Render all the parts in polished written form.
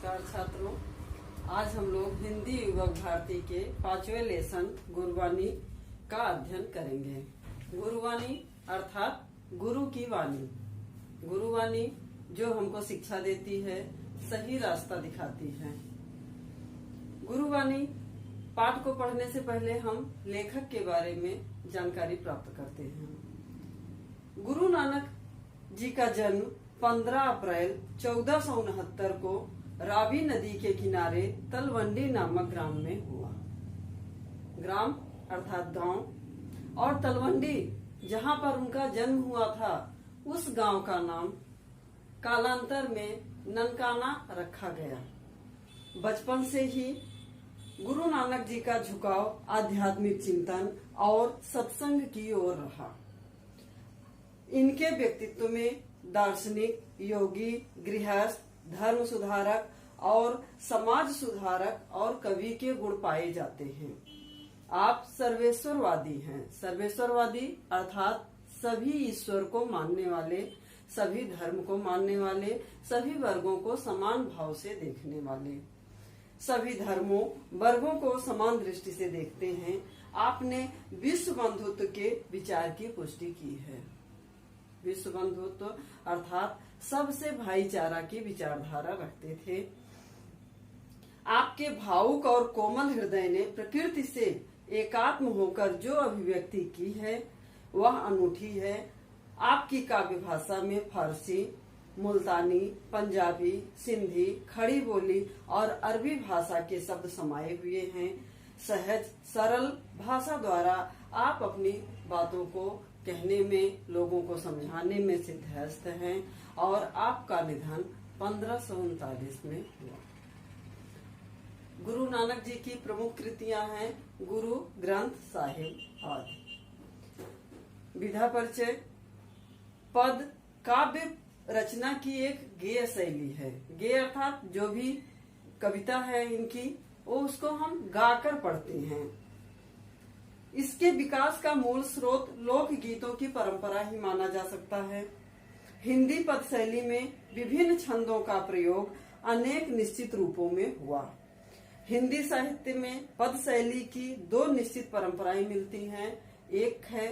नमस्कार छात्रों। आज हम लोग हिंदी युवक भारती के 5वें लेसन गुरुवाणी का अध्ययन करेंगे। गुरुवाणी अर्थात गुरु की वाणी। गुरुवाणी जो हमको शिक्षा देती है, सही रास्ता दिखाती है। गुरुवाणी पाठ को पढ़ने से पहले हम लेखक के बारे में जानकारी प्राप्त करते हैं। गुरु नानक जी का जन्म 15 अप्रैल 1469 को रावी नदी के किनारे तलवंडी नामक ग्राम में हुआ। ग्राम अर्थात गांव, और तलवंडी जहां पर उनका जन्म हुआ था उस गांव का नाम कालांतर में ननकाना रखा गया। बचपन से ही गुरु नानक जी का झुकाव आध्यात्मिक चिंतन और सत्संग की ओर रहा। इनके व्यक्तित्व में दार्शनिक, योगी, गृहस्थ, धर्म सुधारक और समाज सुधारक और कवि के गुण पाए जाते हैं। आप सर्वेश्वरवादी हैं। सर्वेश्वरवादी अर्थात सभी ईश्वर को मानने वाले, सभी धर्म को मानने वाले, सभी वर्गों को समान भाव से देखने वाले, सभी धर्मों वर्गों को समान दृष्टि से देखते हैं। आपने विश्व बंधुत्व के विचार की पुष्टि की है। विश्व बंधुत्व अर्थात सबसे भाईचारा की विचारधारा रखते थे। आपके भावुक और कोमल हृदय ने प्रकृति से एकात्म होकर जो अभिव्यक्ति की है वह अनूठी है। आपकी काव्य भाषा में फारसी, मुल्तानी, पंजाबी, सिंधी, खड़ी बोली और अरबी भाषा के शब्द समाये हुए हैं। सहज सरल भाषा द्वारा आप अपनी बातों को कहने में, लोगों को समझाने में सिद्धहस्त हैं और आपका निधन 1539 में हुआ। गुरु नानक जी की प्रमुख कृतियां हैं गुरु ग्रंथ साहिब आदि। विधा परिचय पद काव्य रचना की एक गेय शैली है। गेय अर्थात जो भी कविता है इनकी, वो उसको हम गाकर पढ़ते हैं। इसके विकास का मूल स्रोत लोक गीतों की परंपरा ही माना जा सकता है। हिंदी पद शैली में विभिन्न छंदों का प्रयोग अनेक निश्चित रूपों में हुआ। हिंदी साहित्य में पद शैली की दो निश्चित परंपराएं मिलती हैं। एक है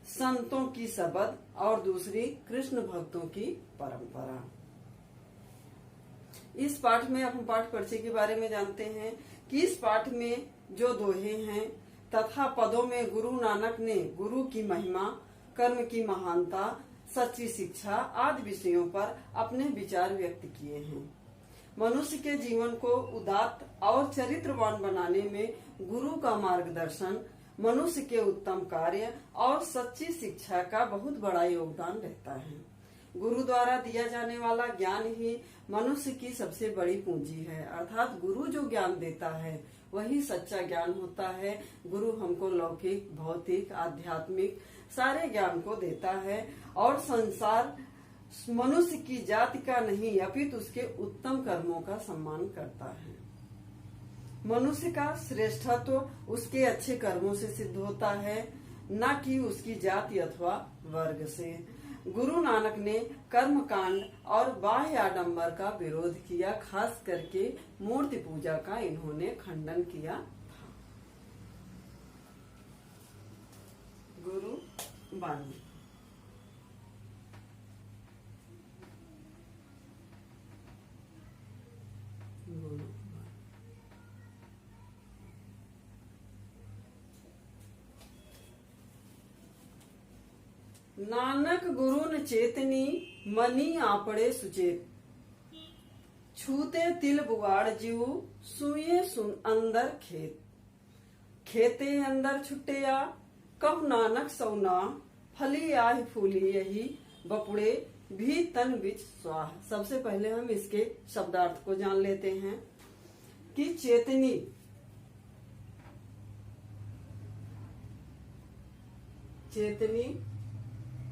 संतों की शबद और दूसरी कृष्ण भक्तों की परंपरा। इस पाठ में अब हम पाठ परिचय के बारे में जानते हैं कि इस पाठ में जो दोहे हैं तथा पदों में गुरु नानक ने गुरु की महिमा, कर्म की महानता, सच्ची शिक्षा आदि विषयों पर अपने विचार व्यक्त किए हैं। मनुष्य के जीवन को उदात्त और चरित्रवान बनाने में गुरु का मार्गदर्शन, मनुष्य के उत्तम कार्य और सच्ची शिक्षा का बहुत बड़ा योगदान रहता है। गुरु द्वारा दिया जाने वाला ज्ञान ही मनुष्य की सबसे बड़ी पूंजी है। अर्थात गुरु जो ज्ञान देता है वही सच्चा ज्ञान होता है। गुरु हमको लौकिक, भौतिक, आध्यात्मिक सारे ज्ञान को देता है और संसार मनुष्य की जाति का नहीं अपितु उसके उत्तम कर्मों का सम्मान करता है। मनुष्य का श्रेष्ठत्व उसके अच्छे कर्मों से सिद्ध होता है, न कि उसकी जाति अथवा वर्ग से। गुरु नानक ने कर्म कांड और बाह्य आडंबर का विरोध किया। खास करके मूर्ति पूजा का इन्होंने खंडन किया था। गुरु वाणी नानक गुरुन चेतनी मनी आपड़े सुचेत, छूते तिल बुगाड़ जीव सुए सुन अंदर खेत। खेते अंदर छुट्टिया कहु नानक सौना, फली आहि फूली यही बपुड़े भी तन बिच स्वाह। सबसे पहले हम इसके शब्दार्थ को जान लेते हैं कि चेतनी चेतनी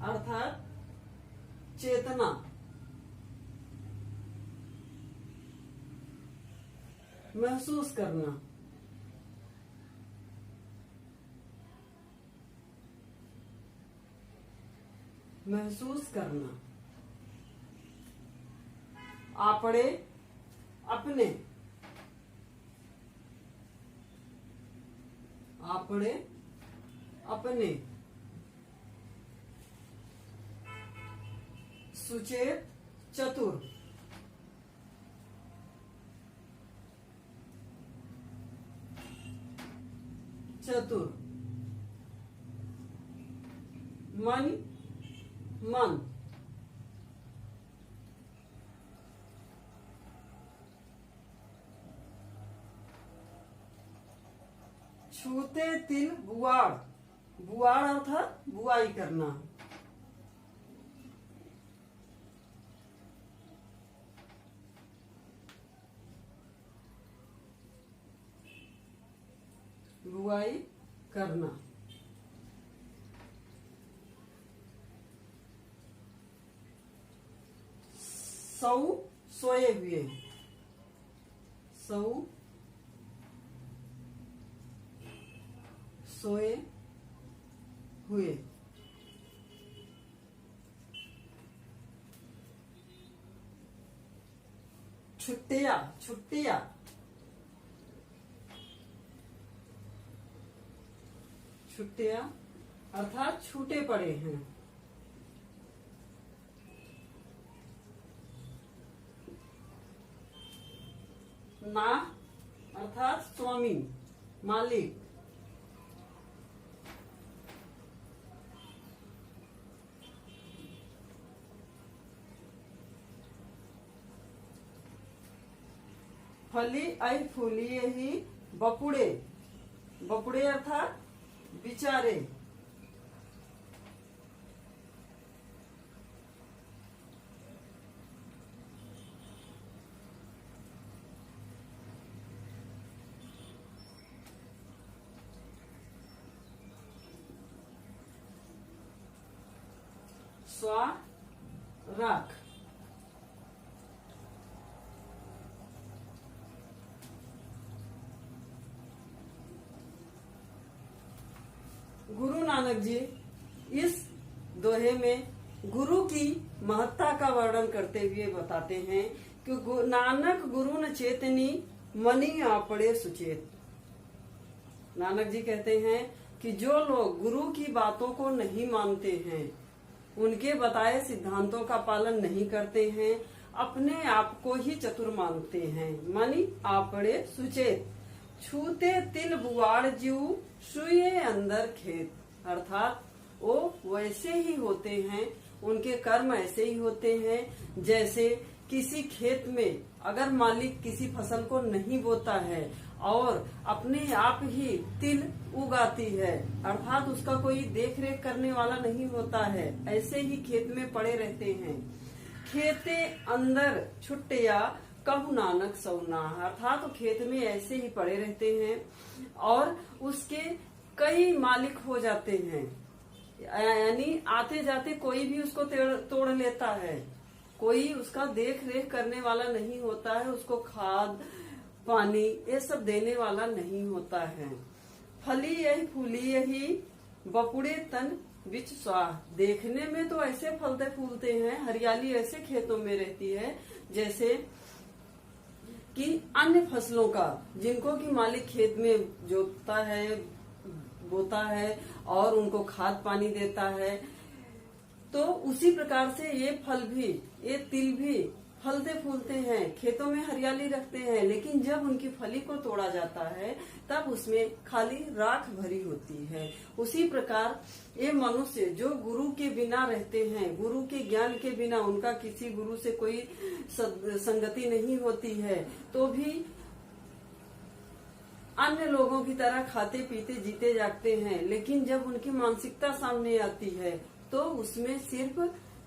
अर्थात चेतना, महसूस करना। महसूस करना। आपड़े अपने, आपड़े, अपने, सुचेत, चतुर, चतुर, मन, मन, छूते तिल बुआड़, बुआड़ अर्थात बुआई करना, बुआई करना, सौ, सोए हुए, सौ, सोए हुए, छुट्टिया, छुट्टिया, छुट्टिया अर्थात छूटे पड़े हैं, ना अर्थात स्वामी, मालिक, फली आई फूलिए ही बपुड़े, बपुड़े अर्थात बिचारे, स्वा राख, गुरु नानक जी इस दोहे में गुरु की महत्ता का वर्णन करते हुए बताते हैं कि नानक गुरु न चेतनी मनी आपड़े सुचेत। नानक जी कहते हैं कि जो लोग गुरु की बातों को नहीं मानते हैं, उनके बताए सिद्धांतों का पालन नहीं करते हैं, अपने आप को ही चतुर मानते हैं, मनी आपड़े सुचेत, छूते तिल बुआड़ जीव सुए अंदर खेत, अर्थात वो वैसे ही होते हैं, उनके कर्म ऐसे ही होते हैं जैसे किसी खेत में अगर मालिक किसी फसल को नहीं बोता है और अपने आप ही तिल उगाती है, अर्थात उसका कोई देख रेख करने वाला नहीं होता है, ऐसे ही खेत में पड़े रहते हैं। खेते अंदर छुट्टिया कहु नानक सौना, अर्थात तो खेत में ऐसे ही पड़े रहते हैं और उसके कई मालिक हो जाते हैं, यानी आते जाते कोई भी उसको तोड़ लेता है, कोई उसका देख रेख करने वाला नहीं होता है, उसको खाद पानी ये सब देने वाला नहीं होता है। फली यही फूली यही बपुड़े तन बिच स्वाह, देखने में तो ऐसे फलते फूलते हैं, हरियाली ऐसे खेतों में रहती है जैसे कि अन्य फसलों का, जिनको कि मालिक खेत में जोतता है, बोता है और उनको खाद पानी देता है, तो उसी प्रकार से ये फल भी, ये तिल भी फलते फूलते हैं, खेतों में हरियाली रखते हैं, लेकिन जब उनकी फली को तोड़ा जाता है तब उसमें खाली राख भरी होती है। उसी प्रकार ये मनुष्य जो गुरु के बिना रहते हैं, गुरु के ज्ञान के बिना, उनका किसी गुरु से कोई संगति नहीं होती है, तो भी अन्य लोगों की तरह खाते पीते जीते जागते हैं, लेकिन जब उनकी मानसिकता सामने आती है तो उसमें सिर्फ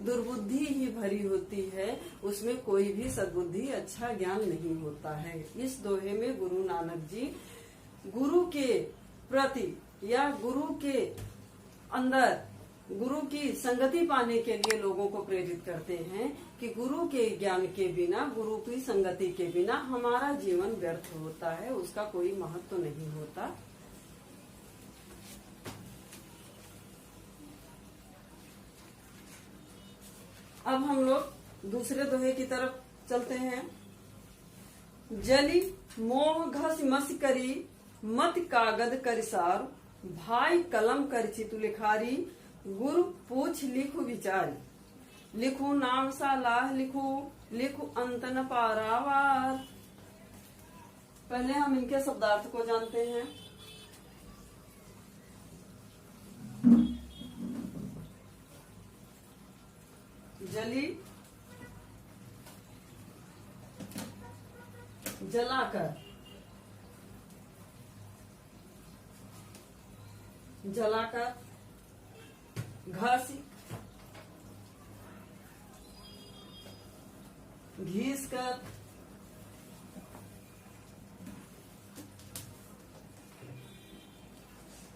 दुर्बुद्धि ही भरी होती है, उसमें कोई भी सद्बुद्धि, अच्छा ज्ञान नहीं होता है। इस दोहे में गुरु नानक जी गुरु के प्रति या गुरु के अंदर गुरु की संगति पाने के लिए लोगों को प्रेरित करते हैं कि गुरु के ज्ञान के बिना, गुरु की संगति के बिना हमारा जीवन व्यर्थ होता है, उसका कोई महत्व नहीं होता। अब हम लोग दूसरे दोहे की तरफ चलते हैं। जली मोह घस मस करी मत कागद करिसार भाई कलम कर चितु लिखारी गुरु पूछ लिखु विचारी लिखु नाम सालाह लिखु लिखु अंत न पारावार। पहले हम इनके शब्दार्थ को जानते हैं। जली जलाकर, जलाकर, घस घीस कर,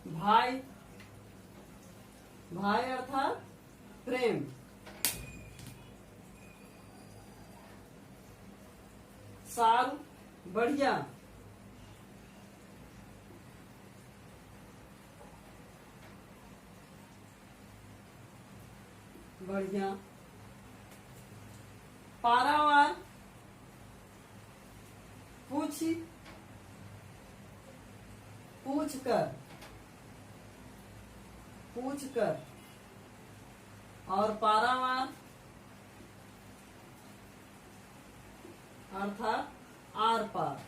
भाई, भाई अर्थात प्रेम, सार बढ़िया, बढ़िया, पारावार पूछ कर, पूछ कर, और पारावार अर्थात आर पार।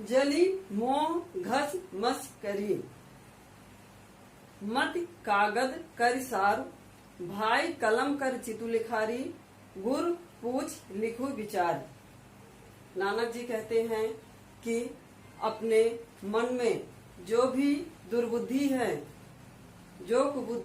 जली मोह घस मस करी मत कागद कर सार भाई कलम कर चितु लिखारी गुर पूछ लिखु विचार। नानक जी कहते हैं कि अपने मन में जो भी दुर्बुद्धि है, जो कुबुद्धि